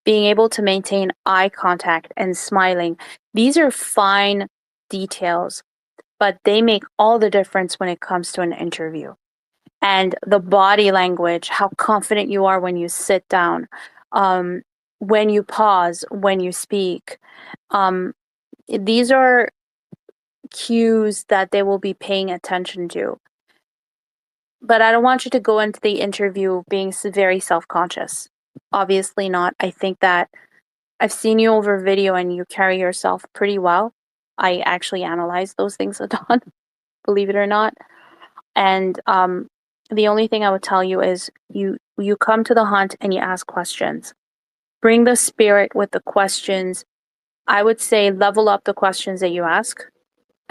being able to maintain eye contact and smiling. These are fine details, but they make all the difference when it comes to an interview. And the body language, how confident you are when you sit down, um, when you pause, when you speak. Um, these are cues that they will be paying attention to. But I don't want you to go into the interview being very self-conscious. Obviously not. I think that I've seen you over video and you carry yourself pretty well. I actually analyze those things a ton, believe it or not. And the only thing I would tell you is you come to the hunt and you ask questions. Bring the spirit with the questions. I would say level up the questions that you ask.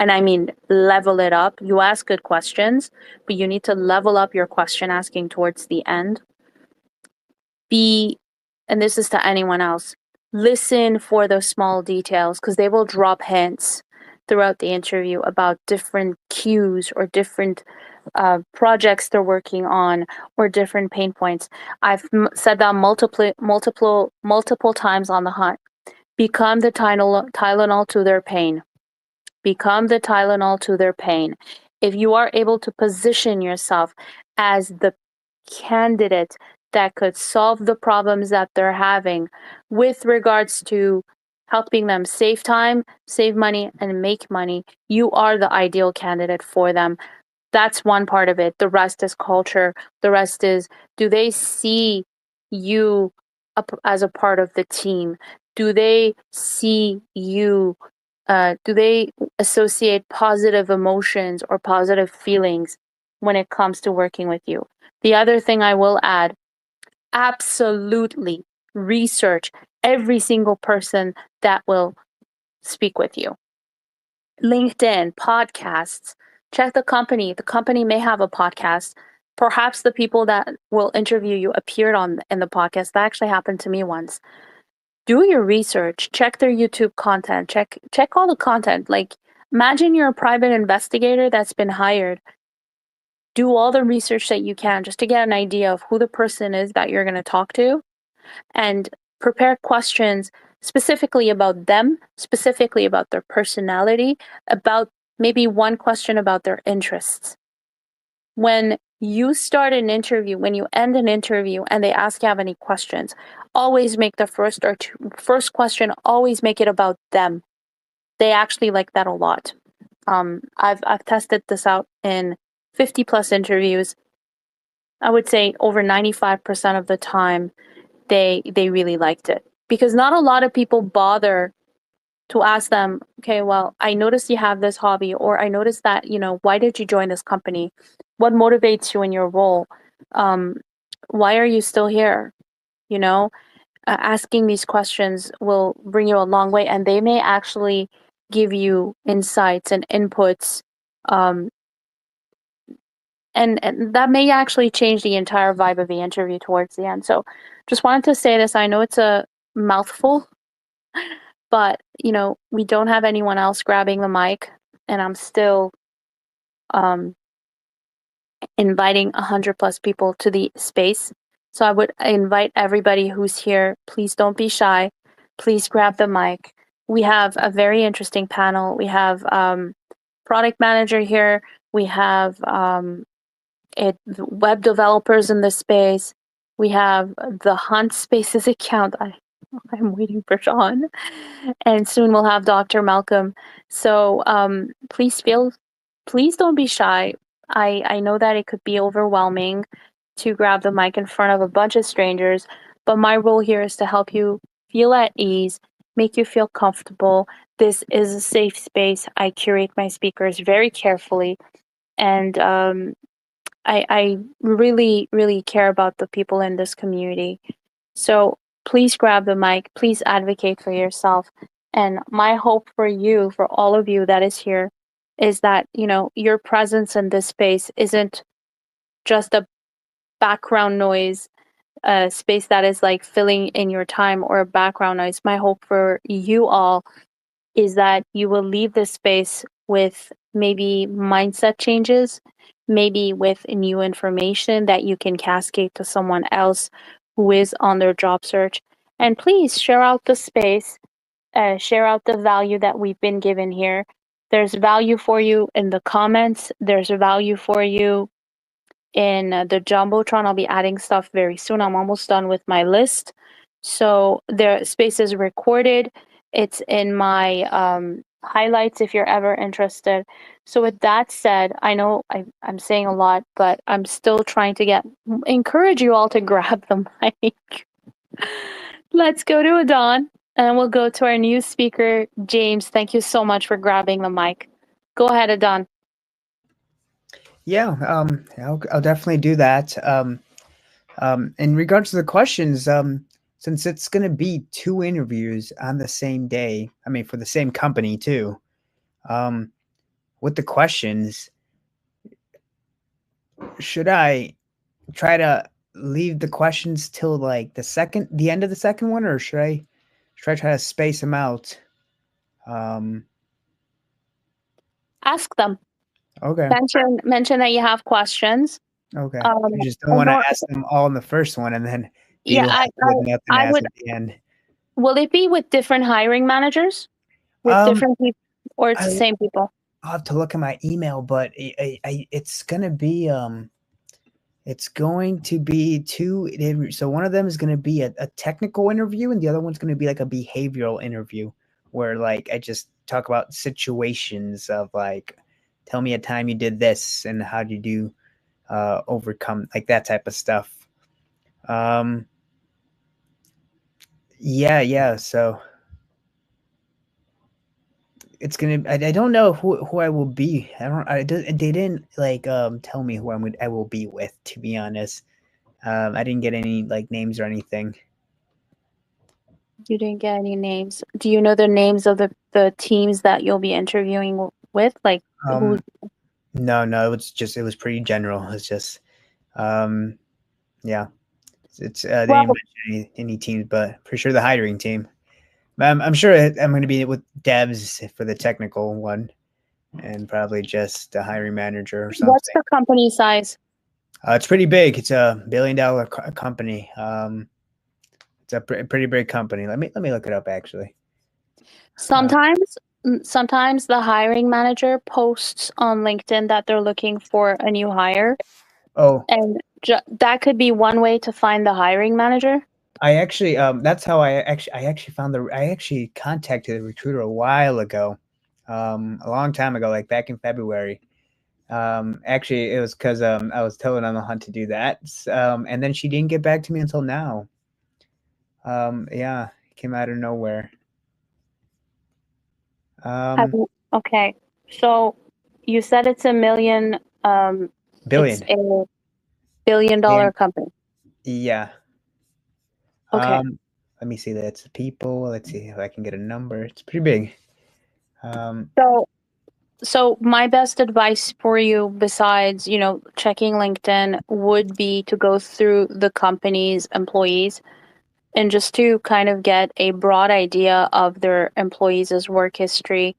And I mean, level it up. You ask good questions, but you need to level up your question asking towards the end. And this is to anyone else, listen for those small details because they will drop hints throughout the interview about different cues or different projects they're working on or different pain points. I've said that multiple times on the hunt. Become the Tylenol to their pain. Become the Tylenol to their pain. If you are able to position yourself as the candidate that could solve the problems that they're having with regards to helping them save time, save money, and make money, you are the ideal candidate for them. That's one part of it. The rest is culture. The rest is, do they see you as a part of the team? Do they see you? Do they associate positive emotions or positive feelings when it comes to working with you? The other thing I will add, absolutely research every single person that will speak with you. LinkedIn, podcasts, check the company. The company may have a podcast. Perhaps the people that will interview you appeared on in the podcast. That actually happened to me once. Do your research, check their YouTube content, check all the content. Like imagine you're a private investigator that's been hired. Do all the research that you can just to get an idea of who the person is that you're going to talk to and prepare questions specifically about them, specifically about their personality, about maybe one question about their interests. When you start an interview, when you end an interview and they ask you have any questions, always make the first question, always make it about them. They actually like that a lot. I've tested this out in 50 plus interviews. I would say over 95% of the time they really liked it because not a lot of people bother to ask them, okay, well, I noticed you have this hobby, or I noticed that, why did you join this company? What motivates you in your role? Why are you still here? Asking these questions will bring you a long way, and they may actually give you insights and inputs. And that may actually change the entire vibe of the interview towards the end. So just wanted to say this. I know it's a mouthful, but we don't have anyone else grabbing the mic, and I'm still inviting 100 plus people to the space. So I would invite everybody who's here, please don't be shy. Please grab the mic. We have a very interesting panel. We have product manager here. We have web developers in this space. We have the Hunt Spaces account. I'm waiting for Sean. And soon we'll have Dr. Malcolm. So please don't be shy. I know that it could be overwhelming to grab the mic in front of a bunch of strangers, but my role here is to help you feel at ease, make you feel comfortable. This is a safe space. I curate my speakers very carefully, and I really, really care about the people in this community. So please grab the mic. Please advocate for yourself. And my hope for you, for all of you that is here, is that, your presence in this space isn't just a background noise, a space that is like filling in your time or a background noise. My hope for you all is that you will leave this space with maybe mindset changes, maybe with new information that you can cascade to someone else who is on their job search. And please share out the space, share out the value that we've been given here. There's value for you in the comments. There's value for you in the Jumbotron. I'll be adding stuff very soon. I'm almost done with my list. So their space is recorded. It's in my highlights if you're ever interested. So with that said, I know I'm saying a lot, but I'm still trying to encourage you all to grab the mic. Let's go to Adon and we'll go to our new speaker, James. Thank you so much for grabbing the mic. Go ahead, Adon. Yeah, I'll definitely do that. In regards to the questions, since it's going to be 2 interviews on the same day, I mean, for the same company too, with the questions, should I try to leave the questions till like the end of the second one, or should I try to space them out? Ask them. Okay. Mention that you have questions. Okay. I just don't want to ask them all in the first one and then be left with nothing to ask at the end. Will it be with different hiring managers? With different people, or it's the same people? I'll have to look at my email, but it's gonna be it's going to be 2. So one of them is going to be a technical interview, and the other one's going to be like a behavioral interview, where like I just talk about situations of like, tell me a time you did this and how did you overcome, like that type of stuff. Yeah. So it's gonna. I don't know who I will be. They didn't like tell me who I will be with. To be honest, I didn't get any like names or anything. You didn't get any names. Do you know the names of the teams that you'll be interviewing with? Like who? No. It was pretty general. It's just, yeah. It's they didn't mention any teams, but for sure the hiring team. I'm sure I'm going to be with devs for the technical one, and probably just the hiring manager or something. What's the company size? It's pretty big. It's a $1 billion company. It's a pretty big company. Let me look it up actually. Sometimes the hiring manager posts on LinkedIn that they're looking for a new hire. Oh, and that could be one way to find the hiring manager. I actually, that's how I actually found I actually contacted the recruiter a while ago, a long time ago, like back in February. Actually, it was because I was telling on the hunt to do that, and then she didn't get back to me until now. Yeah, it came out of nowhere. Okay, so you said it's a million. Billion. It's a $1 billion company. Yeah. Okay. Let me see. That's the people. Let's see if I can get a number. It's pretty big. So my best advice for you, besides checking LinkedIn, would be to go through the company's employees and just to kind of get a broad idea of their employees' work history,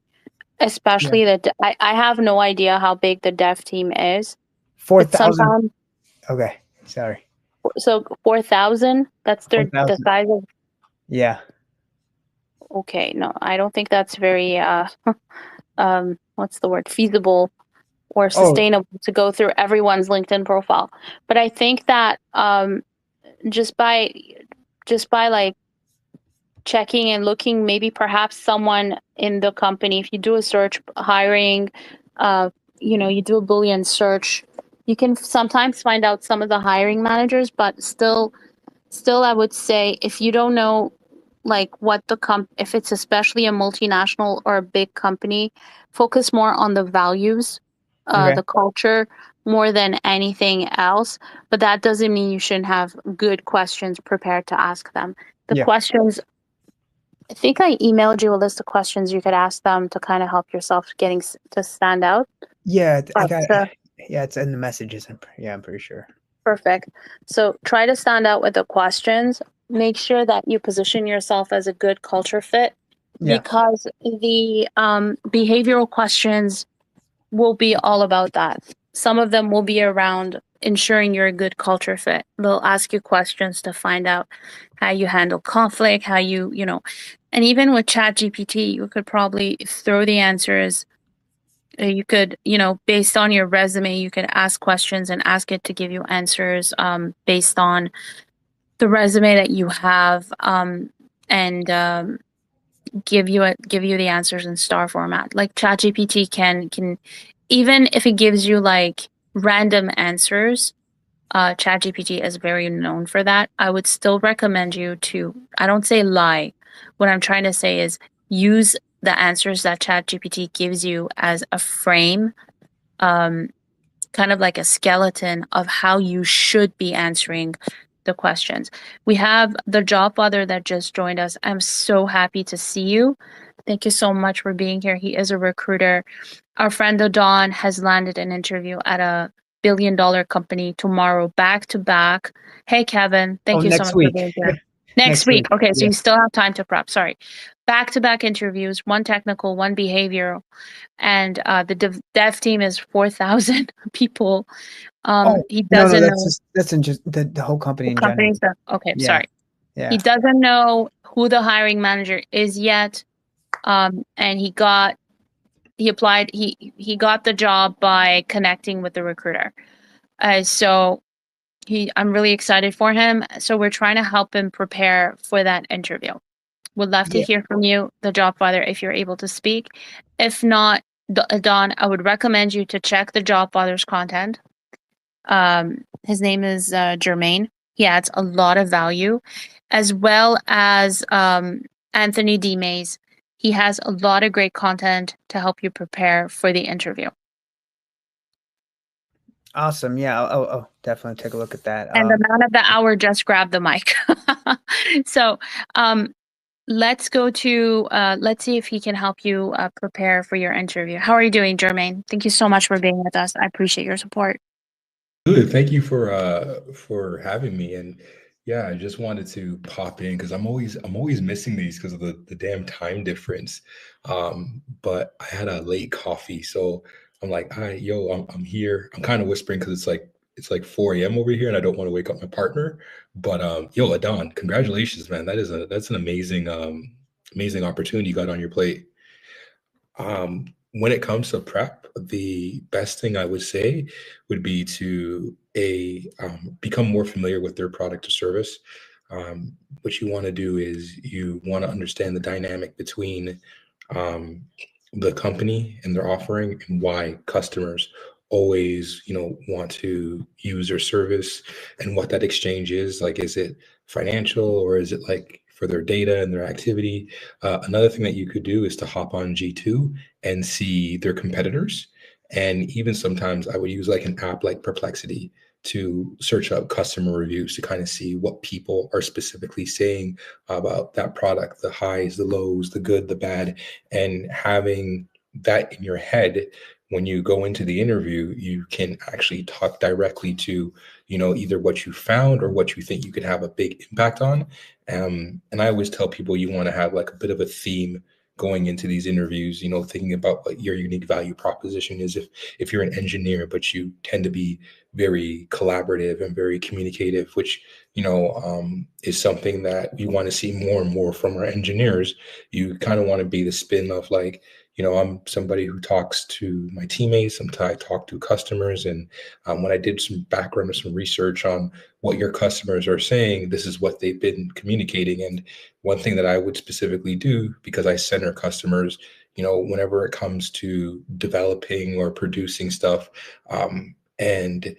especially I have no idea how big the dev team is. 4,000. Okay, sorry. So 4,000. That's the size of. Yeah. Okay, no, I don't think that's very what's the word, feasible or sustainable to go through everyone's LinkedIn profile. But I think that just by like checking and looking, maybe perhaps someone in the company, if you do a search hiring, you do a Boolean search, you can sometimes find out some of the hiring managers, but still I would say if you don't know like what if it's especially a multinational or a big company, focus more on the values, the culture, more than anything else. But that doesn't mean you shouldn't have good questions prepared to ask them. The questions, I think I emailed you a list of questions you could ask them to kind of help yourself getting to stand out. Yeah, I got it. Yeah, it's in the messages. I'm pretty sure. Perfect. So try to stand out with the questions. Make sure that you position yourself as a good culture fit, because the behavioral questions will be all about that. Some of them will be around ensuring you're a good culture fit. They'll ask you questions to find out how you handle conflict, how you know, and even with ChatGPT, you could probably throw the answers. You could, you know, based on your resume, you could ask questions and ask it to give you answers based on the resume that you have, and give you the answers in star format. Like ChatGPT can even if it gives you like random answers, ChatGPT is very known for that. I would still recommend you to, I don't say lie. What I'm trying to say is use the answers that ChatGPT gives you as a frame, um, kind of like a skeleton of how you should be answering the questions. We have the job father that just joined us. I'm so happy to see you. Thank you so much for being here. He is a recruiter. Our friend Adon has landed an interview at a billion-dollar company tomorrow, back to back. Hey, Kevin, Oh, thank you so next much for week. being here. Next Next week. week. Okay, so Yeah. you still have time to prep. Sorry. Back to back interviews, one technical, one behavioral. And the dev team is 4,000 people. Oh, He no, doesn't know that's in just the whole company the in general. company stuff. Okay, Yeah. sorry. Yeah. He doesn't know who the hiring manager is yet. And he applied, he got the job by connecting with the recruiter. So I'm really excited for him. So we're trying to help him prepare for that interview. Would love to Yeah. hear from you, the job father, if you're able to speak. If not, Don, I would recommend you to check the job father's content. His name is Jermaine. He adds a lot of value, as well as Anthony D. Mays. He has a lot of great content to help you prepare for the interview. Awesome. Yeah. I'll definitely take a look at that. And the man of the hour just grabbed the mic. So let's go to, let's see if he can help you prepare for your interview. How are you doing, Jermaine? Thank you so much for being with us. I appreciate your support. Good. Thank you for having me. And yeah, I just wanted to pop in because I'm always missing these because of the damn time difference. But I had a late coffee, so I'm like, hi, yo, I'm here. I'm kind of whispering because it's like 4 a.m. over here, and I don't want to wake up my partner. But yo, Adon, congratulations, man. That's an amazing opportunity you got on your plate. When it comes to prep, the best thing I would say would be to become more familiar with their product or service. What you want to do is you want to understand the dynamic between um, the company and their offering and why customers always, want to use their service and what that exchange is. Like, is it financial or is it like for their data and their activity? Another thing that you could do is to hop on G2 and see their competitors. And even sometimes I would use like an app like Perplexity to search up customer reviews to kind of see what people are specifically saying about that product, the highs, the lows, the good, the bad, and having that in your head when you go into the interview, you can actually talk directly to, either what you found or what you think you could have a big impact on. And I always tell people you want to have like a bit of a theme going into these interviews, thinking about what your unique value proposition is. If you're an engineer, but you tend to be very collaborative and very communicative, which is something that we want to see more and more from our engineers. You kind of want to be the spin of like, I'm somebody who talks to my teammates. I talk to customers, and when I did some background or some research on what your customers are saying, this is what they've been communicating. And one thing that I would specifically do, because I center customers, whenever it comes to developing or producing stuff, and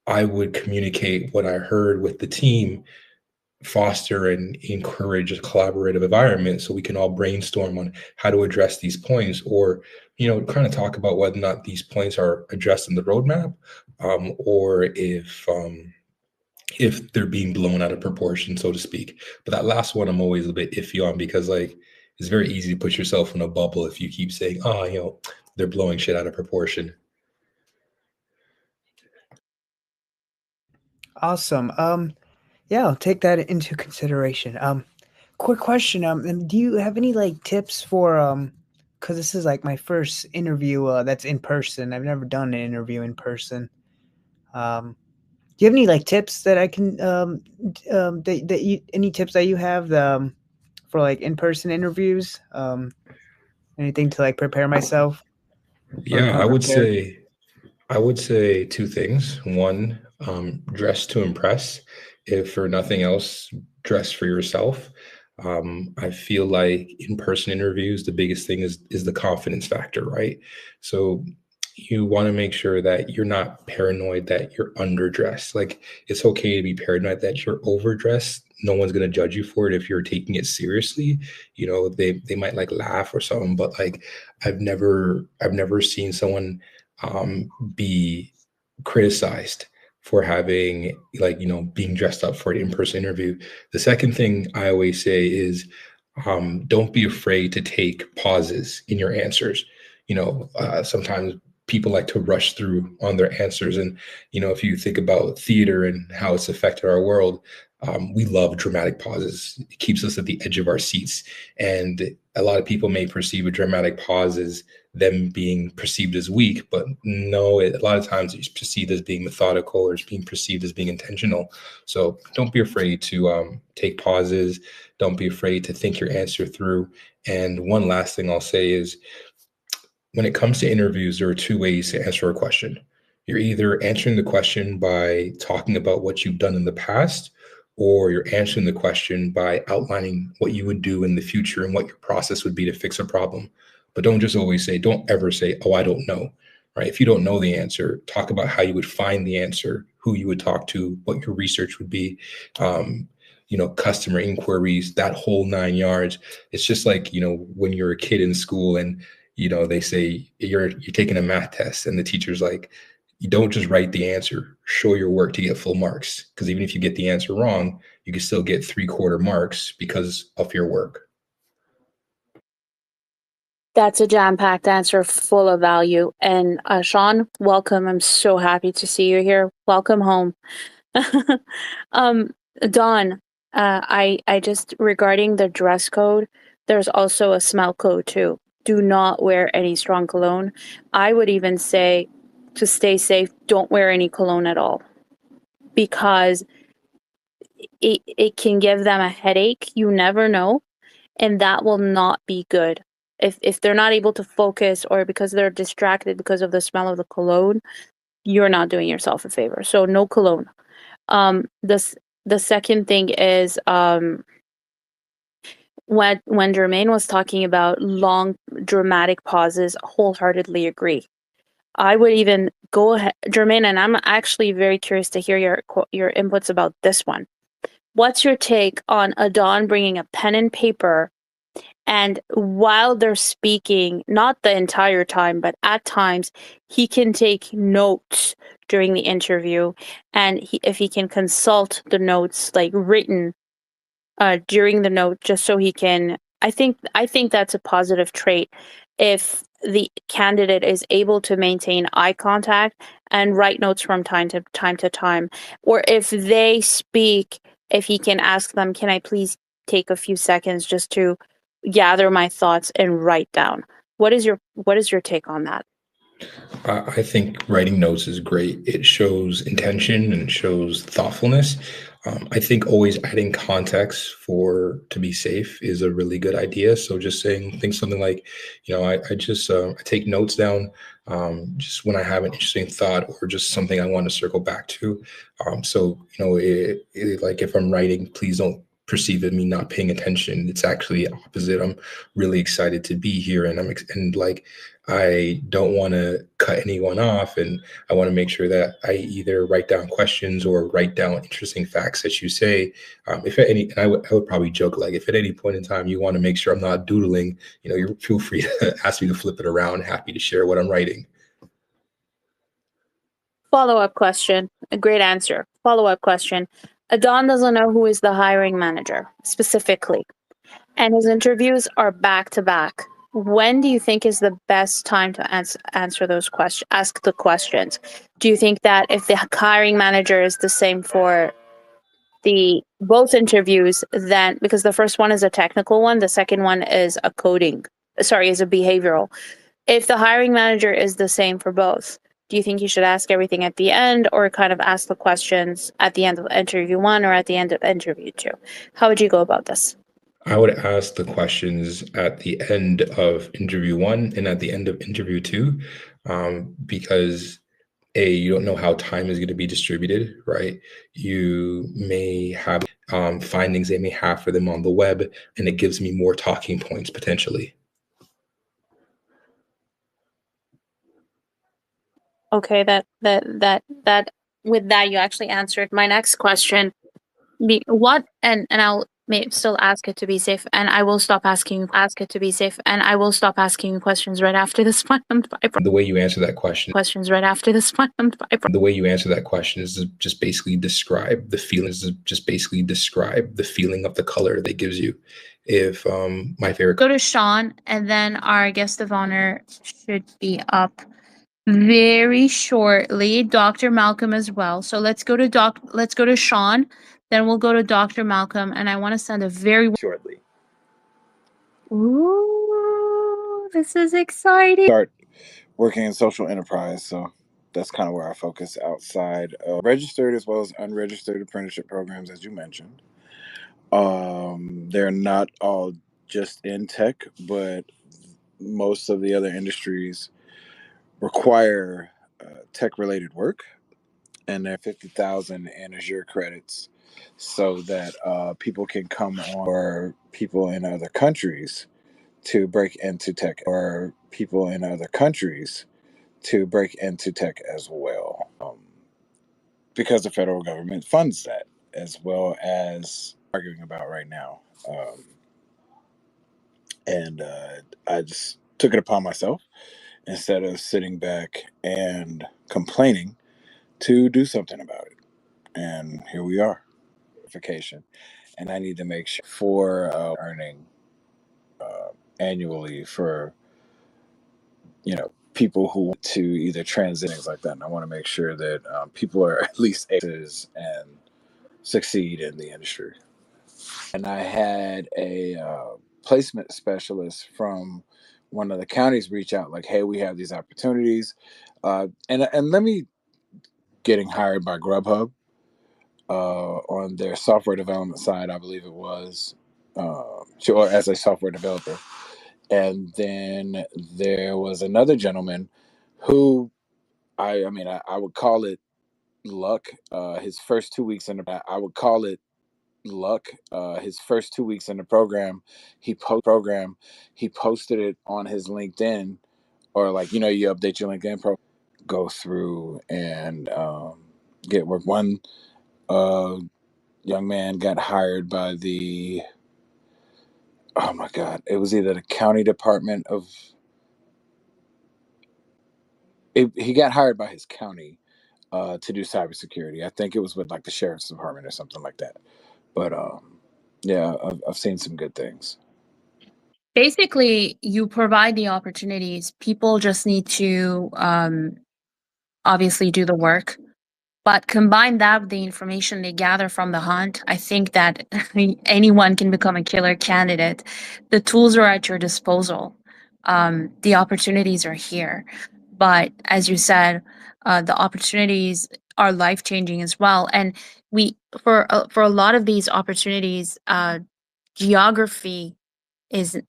I would communicate what I heard with the team, foster and encourage a collaborative environment so we can all brainstorm on how to address these points, or kind of talk about whether or not these points are addressed in the roadmap, or if they're being blown out of proportion, so to speak. But that last one I'm always a bit iffy on, because like it's very easy to put yourself in a bubble if you keep saying, oh, they're blowing shit out of proportion. Awesome. Yeah, I'll take that into consideration. Quick question. And do you have any like tips for because this is like my first interview that's in person. I've never done an interview in person. Um, Do you have any like tips that I can that you any tips that you have for like in-person interviews? Anything to like prepare myself or Yeah, come prepared? I would say two things. One, dress to impress. If for nothing else, dress for yourself. I feel like in-person interviews, the biggest thing is the confidence factor, right? So you want to make sure that you're not paranoid that you're underdressed. Like it's okay to be paranoid that you're overdressed. No one's gonna judge you for it if you're taking it seriously. You know, they might like laugh or something, but like I've never seen someone be criticized for having like being dressed up for an in-person interview. The second thing I always say is don't be afraid to take pauses in your answers. Sometimes people like to rush through on their answers, and if you think about theater and how it's affected our world, we love dramatic pauses. It keeps us at the edge of our seats, and a lot of people may perceive a dramatic pause as them being perceived as weak, but no, a lot of times it's perceived as being methodical or it's being perceived as being intentional. So don't be afraid to take pauses. Don't be afraid to think your answer through. And one last thing I'll say is when it comes to interviews, there are two ways to answer a question. You're either answering the question by talking about what you've done in the past, or you're answering the question by outlining what you would do in the future and what your process would be to fix a problem. But don't ever say, oh, I don't know, right? If you don't know the answer, talk about how you would find the answer, who you would talk to, what your research would be, customer inquiries, that whole 9 yards. It's just like, when you're a kid in school and they say you're taking a math test and the teacher's like, you don't just write the answer, show your work to get full marks. Because even if you get the answer wrong, you can still get 3/4 marks because of your work. That's a jam-packed answer full of value. And Sean, welcome. I'm so happy to see you here. Welcome home. um, Don, I just regarding the dress code, there's also a smell code too. Do not wear any strong cologne. I would even say to stay safe, don't wear any cologne at all because it can give them a headache. You never know, and that will not be good. If they're not able to focus or because they're distracted because of the smell of the cologne, you're not doing yourself a favor. So no cologne. The second thing is when Jermaine was talking about long dramatic pauses, wholeheartedly agree. I would even go ahead, Jermaine, and I'm actually very curious to hear your inputs about this one. What's your take on Adon bringing a pen and paper, and while they're speaking, not the entire time, but at times, he can take notes during the interview, and if he can consult the notes like written during the note, just so he can. I think that's a positive trait if the candidate is able to maintain eye contact and write notes from time to time, or if they speak, if he can ask them, can I please take a few seconds just to gather my thoughts and write down. What is your take on that? I think writing notes is great. It shows intention and it shows thoughtfulness. I think always adding context to be safe is a really good idea. So just saying things something like, I take notes down just when I have an interesting thought or just something I want to circle back to. Like if I'm writing, please don't perceive it me not paying attention. It's actually opposite. I'm really excited to be here, and I don't want to cut anyone off, and I want to make sure that I either write down questions or write down interesting facts that you say. If at any, and I would probably joke like, if at any point in time you want to make sure I'm not doodling, you feel free to ask me to flip it around. Happy to share what I'm writing. Follow-up question. A great answer. Follow-up question. Adon doesn't know who is the hiring manager specifically, and his interviews are back to back. When do you think is the best time to answer those questions? Ask the questions. Do you think that if the hiring manager is the same for the both interviews, then because the first one is a technical one, the second one is a behavioral. If the hiring manager is the same for both, Do you think you should ask everything at the end, or kind of ask the questions at the end of interview 1 or at the end of interview 2? How would you go about this? I would ask the questions at the end of interview 1 and at the end of interview 2, because you don't know how time is going to be distributed, right? You may have findings they may have for them on the web, and it gives me more talking points potentially. Okay, that with that you actually answered my next question. And I'll still ask it to be safe, and I will stop asking you questions right after this one. The way you answer that question Questions right after this one. The way you answer that question is to just basically describe the feelings, the feeling of the color that gives you. If my favorite Go to Sean, and then our guest of honor should be up very shortly. Dr. Malcolm as well. So let's go to Sean, then we'll go to Dr. Malcolm, and I want to send a very shortly. Ooh, this is exciting. Start working in social enterprise, so that's kind of where I focus outside of registered as well as unregistered apprenticeship programs, as you mentioned. They're not all just in tech, but most of the other industries require tech-related work, and they're 50,000 in Azure credits, so that people can come on, or people in other countries to break into tech, as well, because the federal government funds that, as well as arguing about right now. And I just took it upon myself, instead of sitting back and complaining, to do something about it. And here we are. And I need to make sure for earning annually for people who want to either transit, things like that. And I want to make sure that people are at least able to and succeed in the industry. And I had a placement specialist from one of the counties reach out, like, hey, we have these opportunities. And let me getting hired by Grubhub on their software development side, I believe it was, or as a software developer. And then there was another gentleman who I would call it luck. His first 2 weeks in the program, he posted it on his LinkedIn, or like, you update your LinkedIn profile, go through and get work. One young man got hired by the, oh my God, it was either the county department of, he got hired by his county to do cybersecurity. I think it was with like the sheriff's department or something like that. But yeah, I've seen some good things. Basically, you provide the opportunities. People just need to obviously do the work, but combine that with the information they gather from the hunt. I think that anyone can become a killer candidate. The tools are at your disposal. The opportunities are here. But as you said, the opportunities are life-changing as well. And for a lot of these opportunities, geography is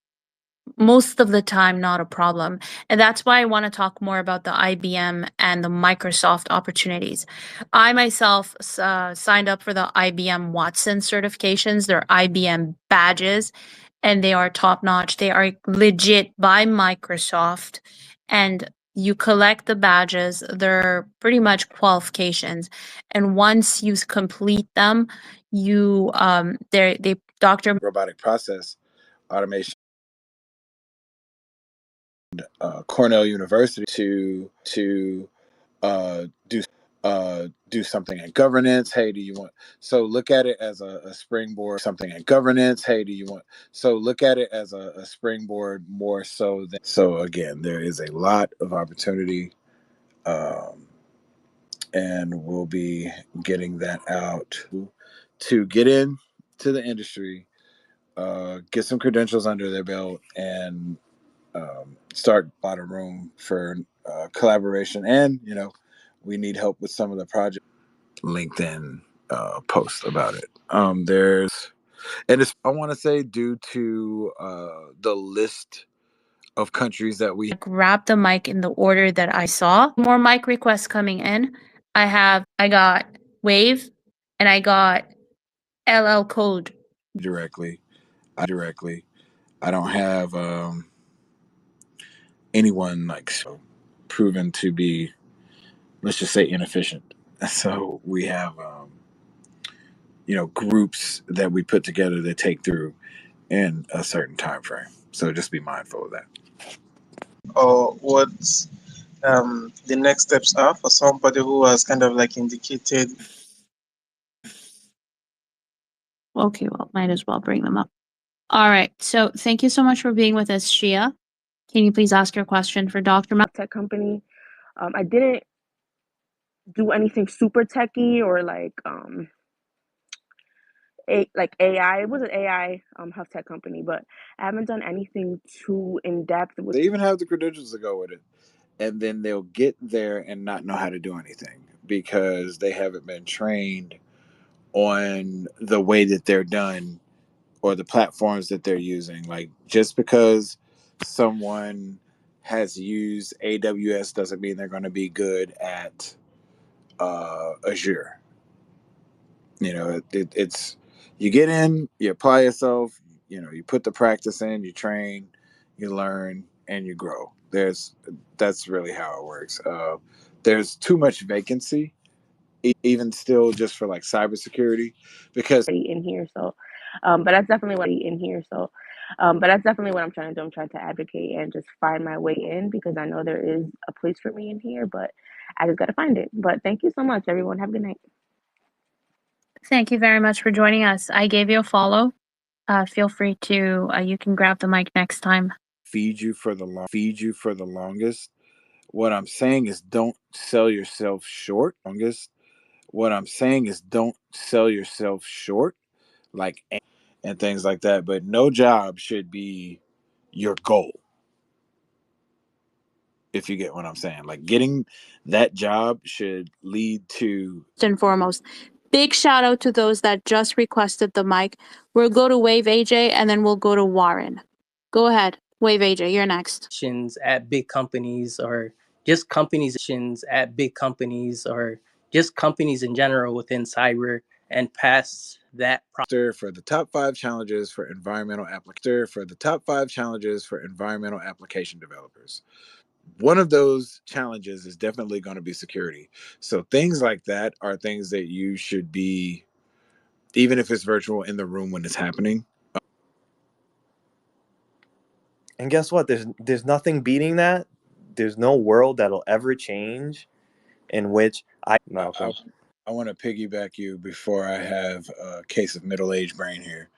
most of the time not a problem. And that's why I want to talk more about the IBM and the Microsoft opportunities. I myself signed up for the IBM Watson certifications. They're IBM badges, and they are top notch. They are legit by Microsoft, and you collect the badges. They're pretty much qualifications. And once you complete them, you Dr. Robotic process automation, Cornell University, to do something in governance. Hey, do you want? So look at it as a springboard. Something in governance. Hey, do you want? So look at it as a springboard more so than. So again, there is a lot of opportunity, and we'll be getting that out to get in to the industry, get some credentials under their belt, and start a lot of room for collaboration, and we need help with some of the project. LinkedIn post about it. I want to say, due to the list of countries that we grab the mic in the order that I saw. More mic requests coming in. I got Wave and I got LL Code. directly. I don't have anyone like proven to be, let's just say, inefficient. So we have groups that we put together that take through in a certain time frame. So just be mindful of that. Or what the next steps are for somebody who has kind of like indicated. Okay, well, might as well bring them up. All right. So thank you so much for being with us, Shia. Can you please ask your question for Dr. Tech company. I didn't do anything super techy or like AI. It was an AI health tech company, but I haven't done anything too in depth. They even have the credentials to go with it, and then they'll get there and not know how to do anything because they haven't been trained on the way that they're done or the platforms that they're using. Like, just because someone has used AWS doesn't mean they're going to be good at Azure. It's you get in, you apply yourself, you put the practice in, you train, you learn, and you grow. That's really how it works. There's too much vacancy, even still, just for like cybersecurity, because in here. So, but that's definitely what I'm trying to do. I'm trying to advocate and just find my way in because I know there is a place for me in here, but I just got to find it. But thank you so much, everyone. Have a good night. Thank you very much for joining us. I gave you a follow. Feel free to, you can grab the mic next time. feed you for the longest. What I'm saying is don't sell yourself short. Like, and things like that. But no job should be your goal. If you get what I'm saying, like getting that job should lead to. First and foremost, big shout out to those that just requested the mic. We'll go to Wave AJ and then we'll go to Warren. Go ahead, Wave AJ, you're next. At big companies or just companies at big companies or just companies in general within cyber and past that. For the top 5 challenges for environmental application developers. One of those challenges is definitely going to be security. So things like that are things that you should be, even if it's virtual, in the room when it's happening. And guess what? There's nothing beating that. There's no world that'll ever change in which Malcolm. I want to piggyback you before I have a case of middle-aged brain here.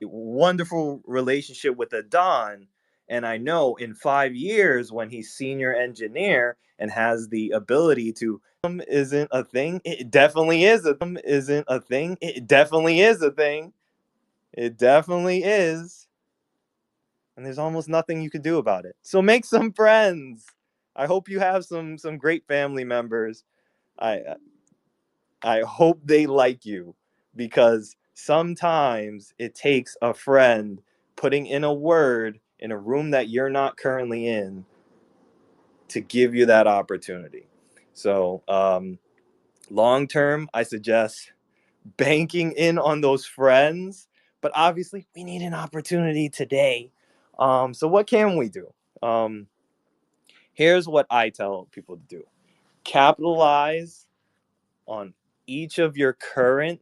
Wonderful relationship with Adon, and I know in 5 years when he's senior engineer and has the ability to isn't a thing. It definitely is a thing. It definitely is a thing. It definitely is. And there's almost nothing you could do about it. So make some friends. I hope you have some great family members. I hope they like you, because sometimes it takes a friend putting in a word in a room that you're not currently in to give you that opportunity. So long term, I suggest banking in on those friends, but obviously we need an opportunity today. So what can we do? Here's what I tell people to do. Capitalize on each of your current.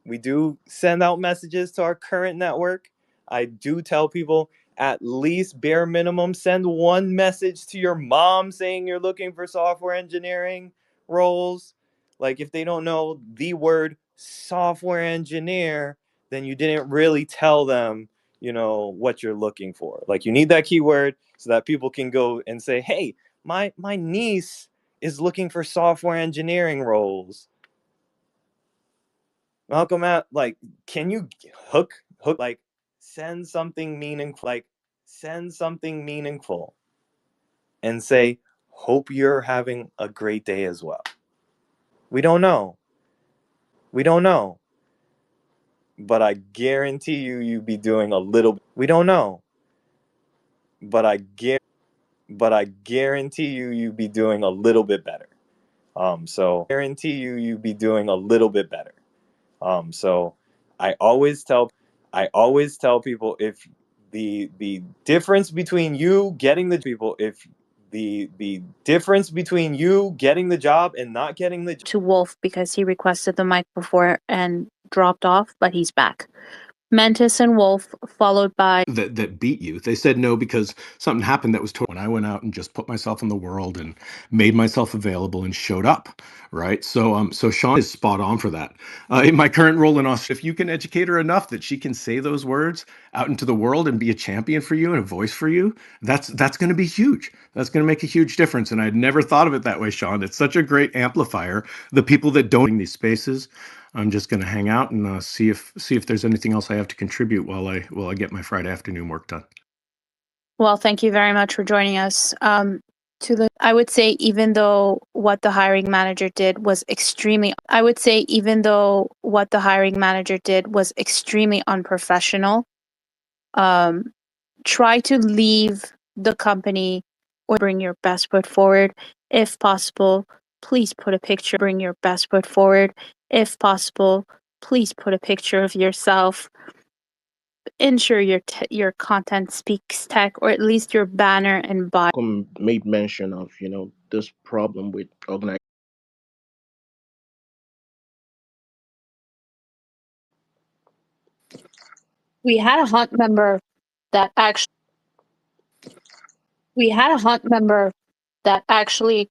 We do send out messages to our current network. I do tell people, at least bare minimum, send one message to your mom saying you're looking for software engineering roles. Like, if they don't know the word software engineer, then you didn't really tell them, what you're looking for. Like, you need that keyword so that people can go and say, hey, my niece is looking for software engineering roles. Malcolm, like, can you hook, send something meaningful, and say, hope you're having a great day as well. We don't know. We don't know. But I guarantee you be doing a little. We don't know. But I guarantee you be doing a little bit better. So guarantee you be doing a little bit better. So I always tell people, if the difference between you getting the difference between you getting the job and not getting the to Wolf because he requested the mic before and dropped off, but he's back. Mentis and Wolf, followed by that beat you. They said no because something happened that was when I went out and just put myself in the world and made myself available and showed up, right? So Sean is spot on for that. In my current role in Australia, if you can educate her enough that she can say those words out into the world and be a champion for you and a voice for you, that's going to be huge. That's going to make a huge difference. And I'd never thought of it that way, Sean. It's such a great amplifier. The people that don't in these spaces, I'm just going to hang out and see if there's anything else I have to contribute while I get my Friday afternoon work done. Well, thank you very much for joining us. I would say even though what the hiring manager did was extremely unprofessional, try to leave the company or bring your best foot forward. If possible, please put a picture, bring your best foot forward. If possible, please put a picture of yourself. Ensure your content speaks tech, or at least your banner and bio. Made mention of, this problem with organization. We had a hunt member that actually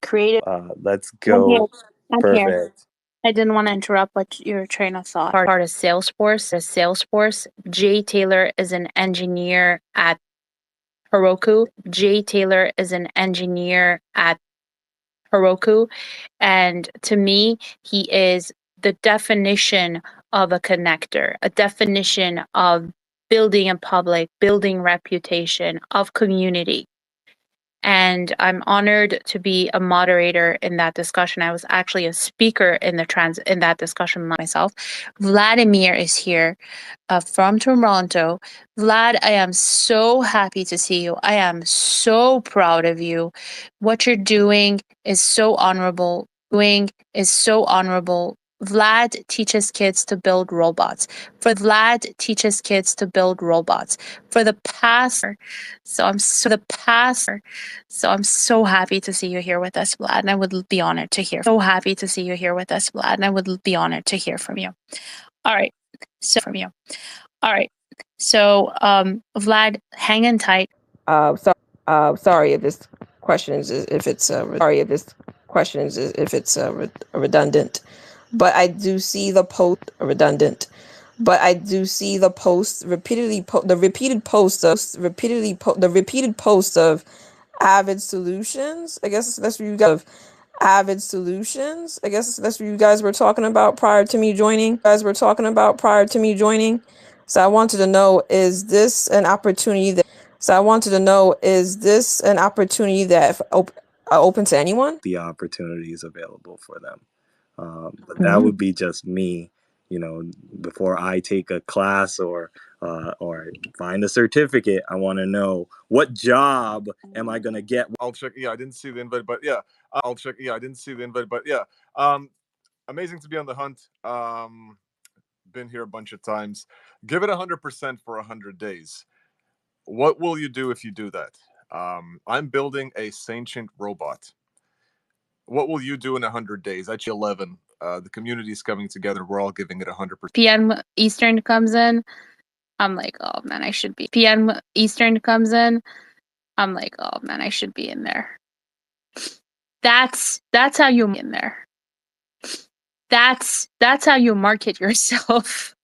created. let's go. I'm here. Perfect. I didn't want to interrupt what your train of thought. Part of Salesforce. Jay Taylor is an engineer at Heroku. And to me, he is the definition of a connector, a definition of building a public, building reputation, of community. And I'm honored to be a moderator in that discussion. I was actually a speaker in that discussion myself. Vladimir is here from Toronto. Vlad, I am so happy to see you. I am so proud of you. What you're doing is so honorable. Vlad teaches kids to build robots. For the past, so I'm so happy to see you here with us, Vlad, and I would be honored to hear. All right. So, Vlad, hang in tight. Sorry if this question is redundant, but I do see the post redundant. But I do see the post repeatedly. The repeated post of Avid Solutions. I guess that's what you guys of Avid Solutions. I guess that's what you guys were talking about prior to me joining. So I wanted to know: is this an opportunity that? Open to anyone? The opportunities available for them. But that would be just me, before I take a class or find a certificate. I want to know, what job am I going to get? I'll check. Yeah, I didn't see the invite, but yeah, amazing to be on the hunt. Been here a bunch of times. Give it 100% for 100 days. What will you do if you do that? I'm building a sentient robot. What will you do in 100 days? Actually, 11. The community is coming together. We're all giving it 100%. PM Eastern comes in. I'm like, oh man, I should be. PM Eastern comes in. I'm like, oh man, I should be in there. That's how you in there. That's how you market yourself.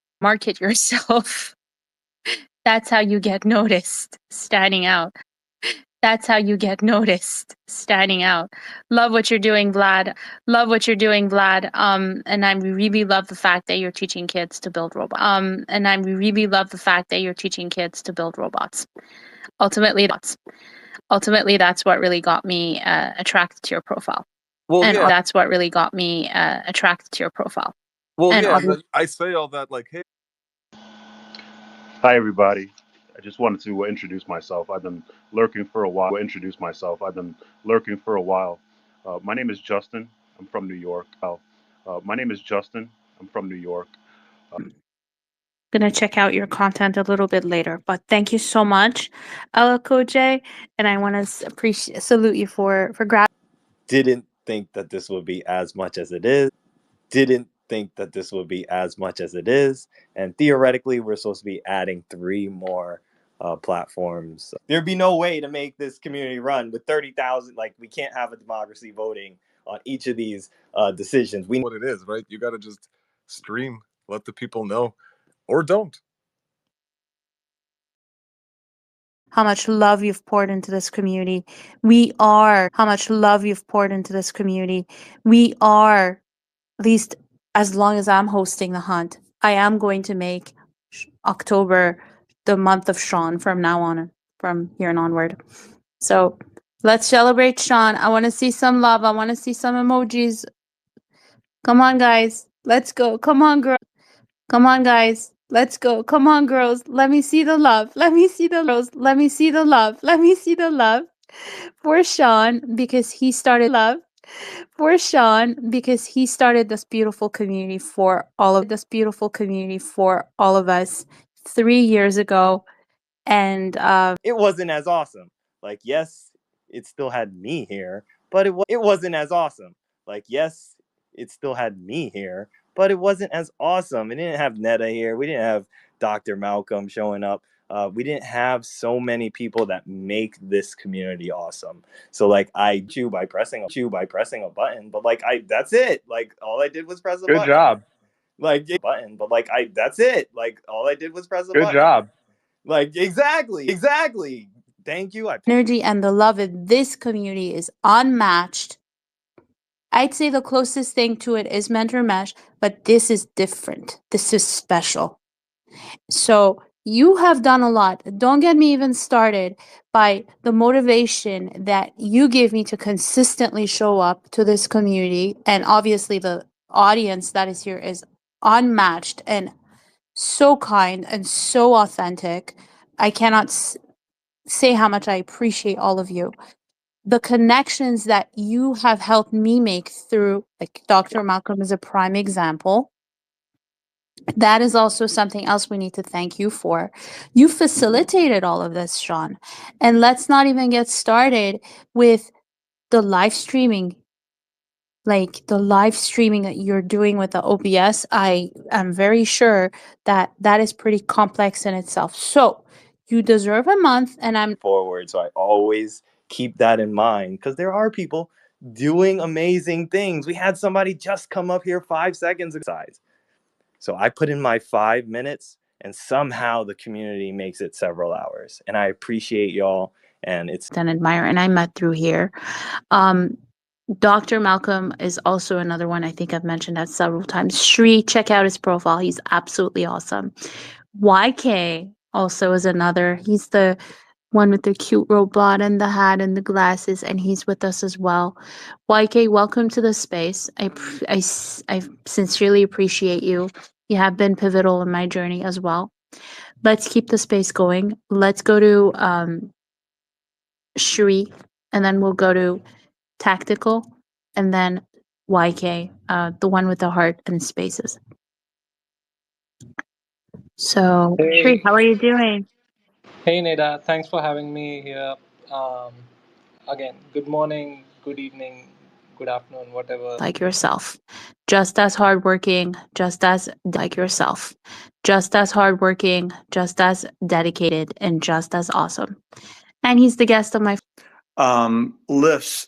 That's how you get noticed, standing out. Love what you're doing, Vlad. And I really love the fact that you're teaching kids to build robots. Ultimately, ultimately that's what really got me attracted to your profile. Well, And yeah. that's what really got me attracted to your profile. Well, And yeah. obviously, I say all that like, hey. Hi, everybody. I just wanted to introduce myself. I've been lurking for a while. My name is Justin. I'm from New York. gonna check out your content a little bit later. But thank you so much, J, and I want to salute you for Didn't think that this would be as much as it is. Didn't think that this would be as much as it is. And theoretically, we're supposed to be adding 3 more platforms. There'd be no way to make this community run with 30,000. Like, we can't have a democracy voting on each of these decisions. We What it is, right? You got to just stream, let the people know, or don't. how much love you've poured into this community. We are how much love you've poured into this community. We are, at least as long as I'm hosting the hunt, I am going to make October the month of Sean from now on, from here and onward. So let's celebrate Sean. I want to see some love. I want to see some emojis. Come on, guys. Let's go. Come on, girl. Come on, guys. Let's go. Come on, girls. Let me see the love. Let me see the girls. Let me see the love. Let me see the love for Sean because he started love for Sean because he started this beautiful community for all of us 3 years ago, and it wasn't as awesome. Like, yes, it still had me here, but it wasn't as awesome. Like, yes, it still had me here, but it wasn't as awesome. It didn't have Netta here. We didn't have Dr. Malcolm showing up. We didn't have so many people that make this community awesome. So like, I chew by pressing a button, but like, that's it. Like, all I did was press a Good button. job. Like, button, but like, that's it. Like, all I did was press a Good button. job. Like, exactly. Thank you. energy and the love in this community is unmatched. I'd say the closest thing to it is Mentor Mesh, but this is different. This is special. So you have done a lot. Don't get me even started by the motivation that you give me to consistently show up to this community. And obviously the audience that is here is unmatched and so kind and so authentic. I cannot say how much I appreciate all of you. The connections that you have helped me make through, like Dr. Malcolm is a prime example. That is also something else we need to thank you for. You facilitated all of this, Sean. And let's not even get started with the live streaming. Like the live streaming that you're doing with the OBS, I am very sure that that is pretty complex in itself. So you deserve a month, and I'm forward. So I always keep that in mind because there are people doing amazing things. We had somebody just come up here 5 seconds ago. So I put in my 5 minutes and somehow the community makes it several hours. And I appreciate y'all. And it's an admirer, and I met through here. Dr. Malcolm is also another one. I think I've mentioned that several times. Shri, check out his profile. He's absolutely awesome. YK also is another. He's the one with the cute robot and the hat and the glasses, and he's with us as well. YK, welcome to the space. I sincerely appreciate you. You have been pivotal in my journey as well. Let's keep the space going. Let's go to Shri, and then we'll go to Tactical, and then YK, the one with the heart and spaces. So, Shri, Hey, how are you doing? hey, Neda. Thanks for having me here. Um, Again, good morning, good evening, good afternoon, whatever. Like yourself, just as hardworking, just as like yourself, just as hardworking, just as dedicated, and just as awesome. And he's the guest of my lifts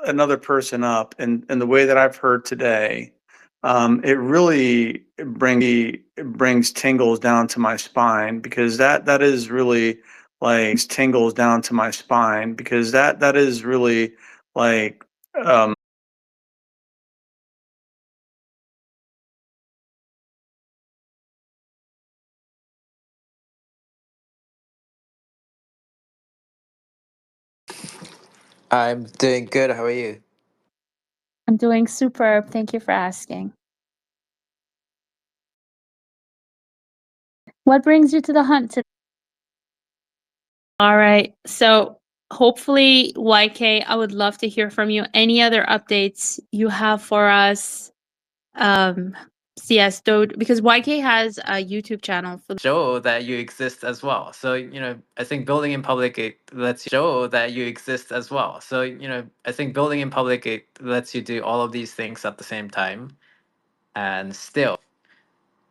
another person up, and the way that I've heard today, it really brings tingles down to my spine, because that is really like tingles down to my spine because that is really like I'm doing good. How are you? I'm doing superb. Thank you for asking. What brings you to the hunt today? All right. So hopefully, YK, I would love to hear from you. Any other updates you have for us? CS Dode, because YK has a YouTube channel for Show that you exist as well. So, I think building in public, it lets you show that you exist as well. So, I think building in public, it lets you do all of these things at the same time. And still,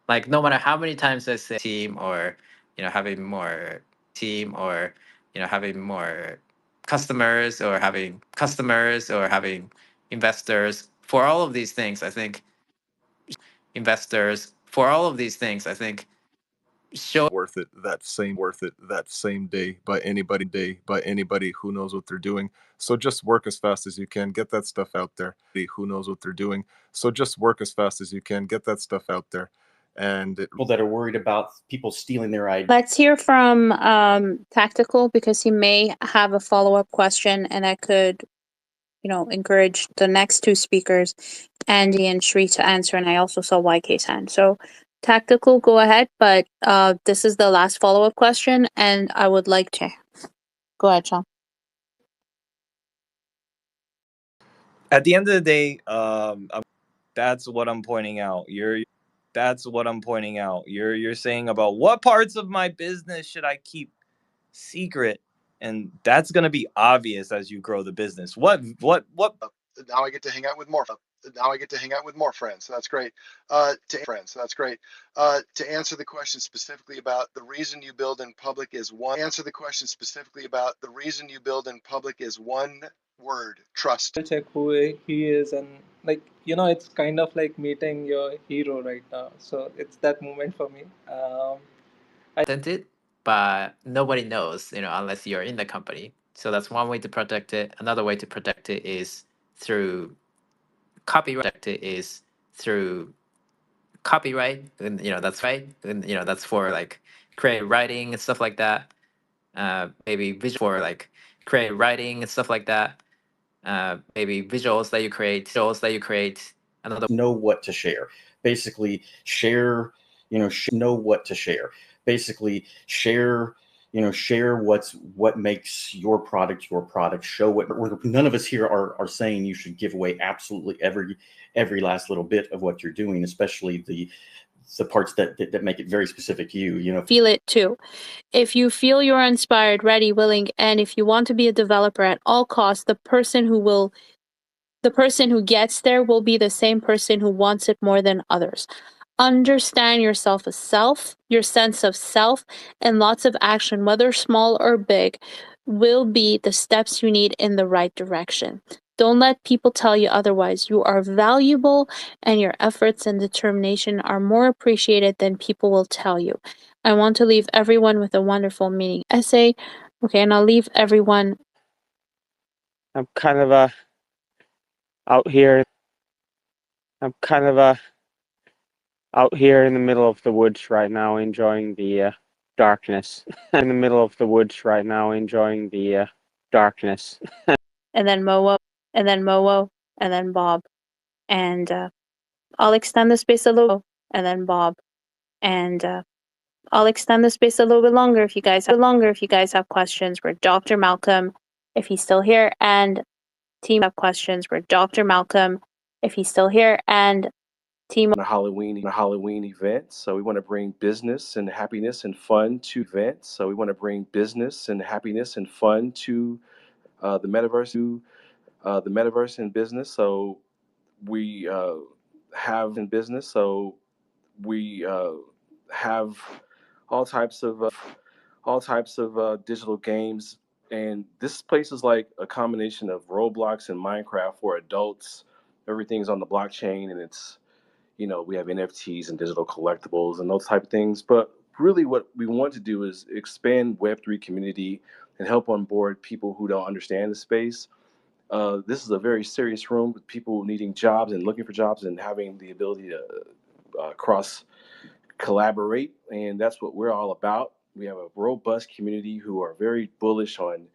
like, no matter how many times I say team or, having more team or, having more customers or having investors, for all of these things, I think I think show worth it that same day by anybody who knows what they're doing. So just work as fast as you can, get that stuff out there. Who knows what they're doing. So just work as fast as you can, get that stuff out there. And people that are worried about people stealing their ideas. Let's hear from Tactical, because he may have a follow-up question, and I could, encourage the next two speakers, Andy and Shri, to answer. And I also saw YK's hand. So Tactical, go ahead. But this is the last follow-up question, and I would like to go ahead, Sean. At the end of the day, that's what I'm pointing out. That's what I'm pointing out. You're saying about what parts of my business should I keep secret, and that's going to be obvious as you grow the business. What Now I get to hang out with more friends, so that's great. To answer the question specifically about the reason you build in public is one word: trust. Check who he is, and it's kind of like meeting your hero right now. So it's that moment for me. Patented, but nobody knows, unless you're in the company. So that's one way to protect it. Another way to protect it is through copyright. And that's right. And that's for like creative writing and stuff like that. Maybe visual for like creative writing and stuff like that. Maybe visuals that you create. Another Know what to share. Basically, share. Know what to share. Basically, share. Share what makes your product your product. Show what. None of us here are saying you should give away absolutely every last little bit of what you're doing, especially the parts that make it very specific to you. Feel it too. If you feel you're inspired, ready, willing, and if you want to be a developer at all costs, the person who gets there will be the same person who wants it more than others. Understand yourself as self, your sense of self, and lots of action, whether small or big, will be the steps you need in the right direction. Don't let people tell you otherwise. You are valuable, and your efforts and determination are more appreciated than people will tell you. I want to leave everyone with a wonderful meaning essay. Okay, and I'll leave everyone. I'm kind of out here. Out here in the middle of the woods right now, enjoying the darkness. In the middle of the woods right now, enjoying the darkness. And then Mowo, and then Bob. And I'll extend the space a little, and then Bob. And I'll extend the space a little bit longer if you guys have questions. We're Dr. Malcolm, if he's still here, and team have questions. We're Dr. Malcolm, if he's still here, and team. A Halloween event, so we want to bring business and happiness and fun to events. So we want to bring business and happiness and fun to the metaverse and business. So we have in business. So we have all types of digital games, and this place is like a combination of Roblox and Minecraft for adults. Everything's on the blockchain, and it's we have NFTs and digital collectibles and those type of things. But really what we want to do is expand Web3 community and help on board people who don't understand the space. This is a very serious room with people needing jobs and looking for jobs and having the ability to cross collaborate. And that's what we're all about. We have a robust community who are very bullish on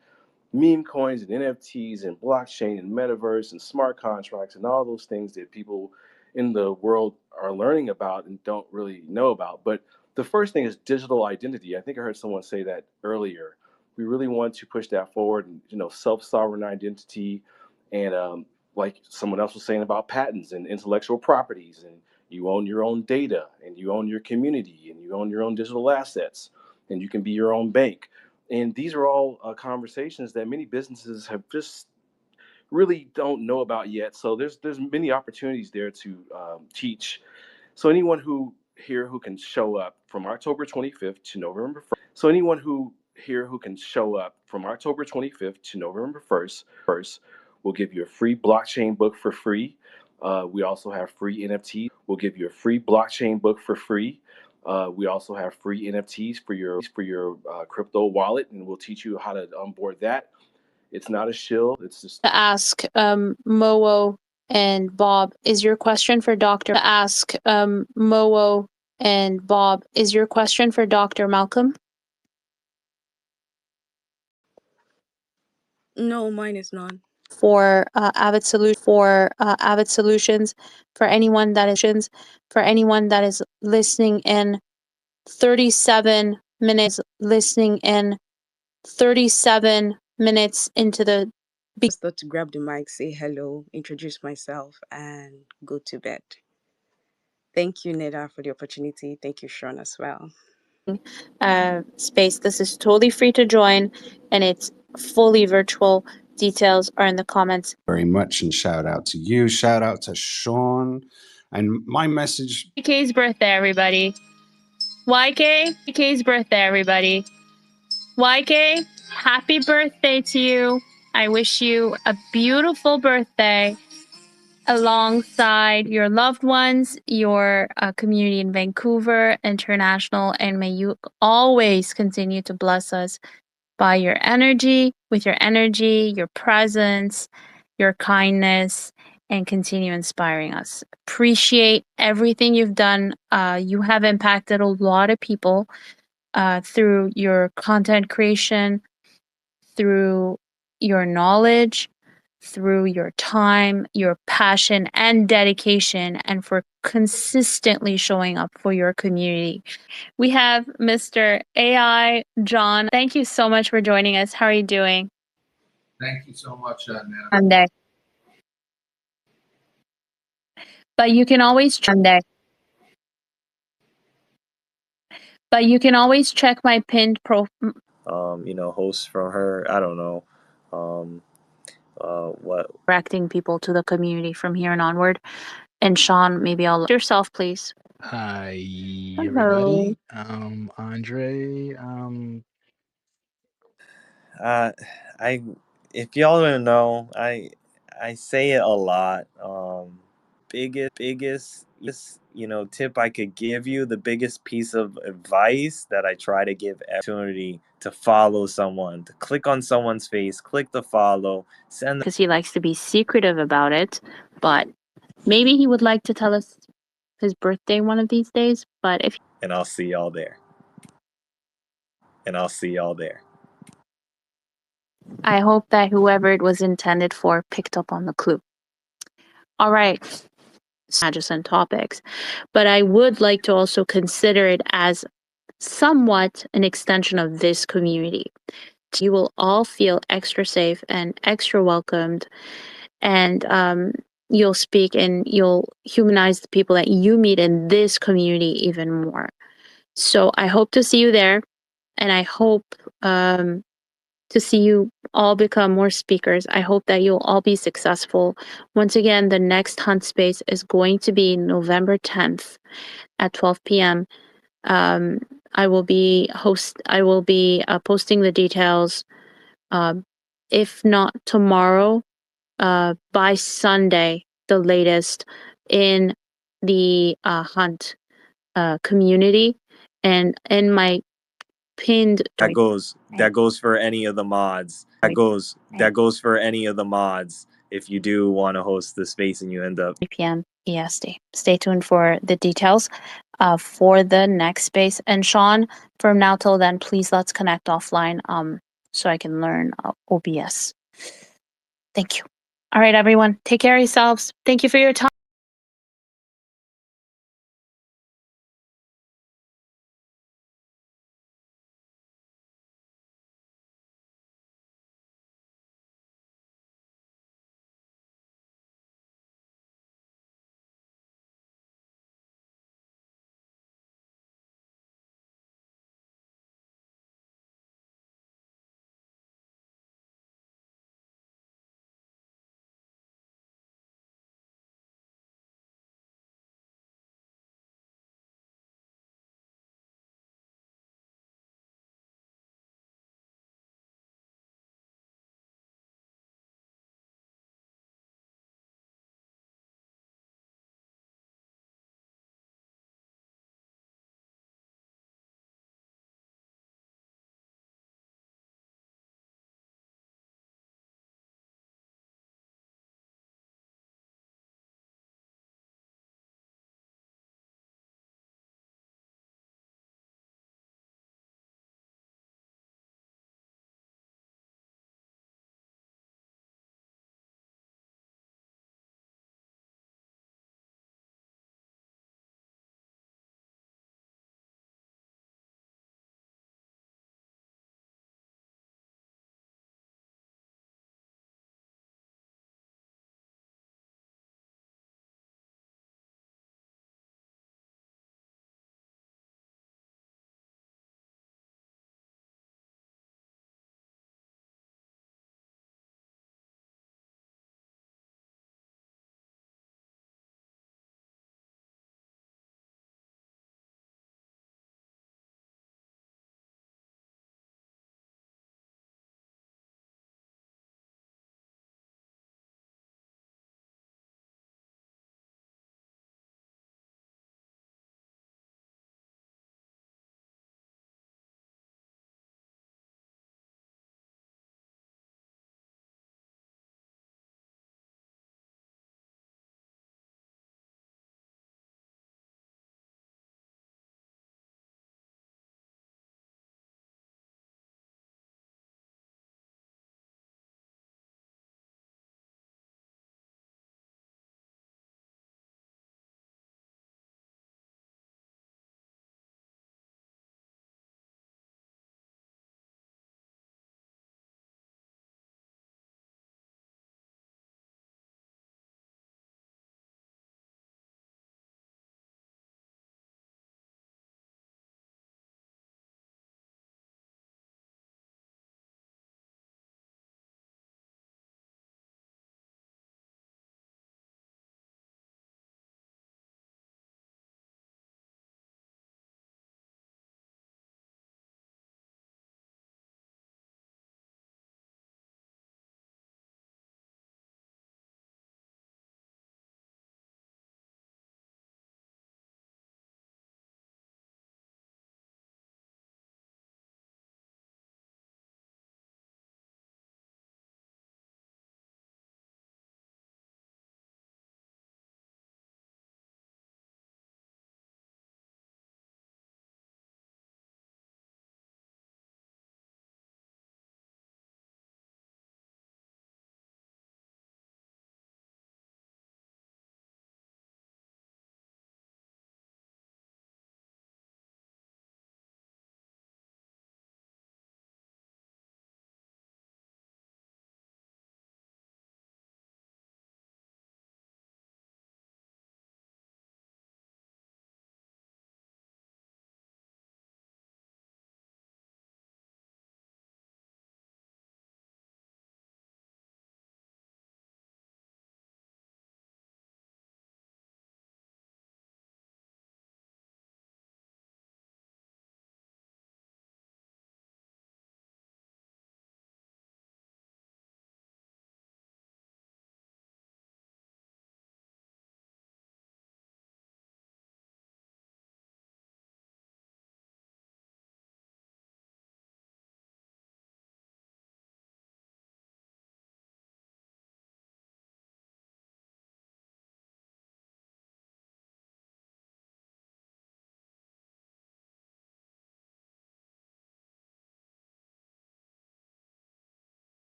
meme coins and NFTs and blockchain and metaverse and smart contracts and all those things that people in the world are learning about and don't really know about. But the first thing is digital identity. I think I heard someone say that earlier. We really want to push that forward, and self-sovereign identity, and like someone else was saying about patents and intellectual properties, and you own your own data, and you own your community, and you own your own digital assets, and you can be your own bank. And these are all conversations that many businesses have just really don't know about yet. So there's many opportunities there to teach. So anyone who here who can show up from October 25th to November 1st. So anyone who here who can show up from October 25th to November 1st, we'll give you a free blockchain book for free. We also have free NFTs. We'll give you a free blockchain book for free. We also have free NFTs for your crypto wallet, and we'll teach you how to onboard that. It's not a shill. It's just To ask Mowo and Bob, is your question for Dr. Ask Mowo and Bob, is your question for Dr. Malcolm? No, mine is none. For Avid Solutions, for anyone that is listening in 37 minutes, into the Just thought to grab the mic, say hello, introduce myself, and go to bed. Thank you, Neda, for the opportunity. Thank you, Sean, as well. Space. This is totally free to join, and it's fully virtual. Details are in the comments. Very much, and shout out to you. Shout out to Sean. And my message. YK's birthday, everybody. YK's birthday, everybody. YK, happy birthday to you. I wish you a beautiful birthday alongside your loved ones, your community in Vancouver, international, and may you always continue to bless us by your energy, your presence, your kindness, and continue inspiring us. Appreciate everything you've done. You have impacted a lot of people through your content creation, through your knowledge, through your time, your passion, and dedication, and for consistently showing up for your community. We have Mr. AI John. Thank you so much for joining us. How are you doing? Thank you so much, Nana. Monday. But you can always check my pinned profile. Hosts from her. I don't know. What Directing people to the community from here and onward. And Sean, maybe I'll yourself, please. Hi, Hello. everybody. Andre. if y'all don't know, I say it a lot. Biggest tip I could give you, the biggest piece of advice that I try to give opportunity to follow someone, to click on someone's face, click the follow, send because he likes to be secretive about it, but maybe he would like to tell us his birthday one of these days. But if and I'll see y'all there. I hope that whoever it was intended for picked up on the clue. All right, adjacent topics, but I would like to also consider it as somewhat an extension of this community. You will all feel extra safe and extra welcomed, and you'll speak and you'll humanize the people that you meet in this community even more. So I hope to see you there, and I hope to see you all become more speakers. I hope that you'll all be successful. Once again, the next Hunt Space is going to be November 10th at 12 p.m. I will be posting the details, if not tomorrow, by Sunday, the latest, in the Hunt community and in my pinned. That goes for any of the mods. That goes for any of the mods. If you do want to host the space and you end up 3 p.m. EST. Stay tuned for the details for the next space. And Sean, from now till then, please let's connect offline. so I can learn OBS. Thank you. All right, everyone, take care of yourselves. Thank you for your time.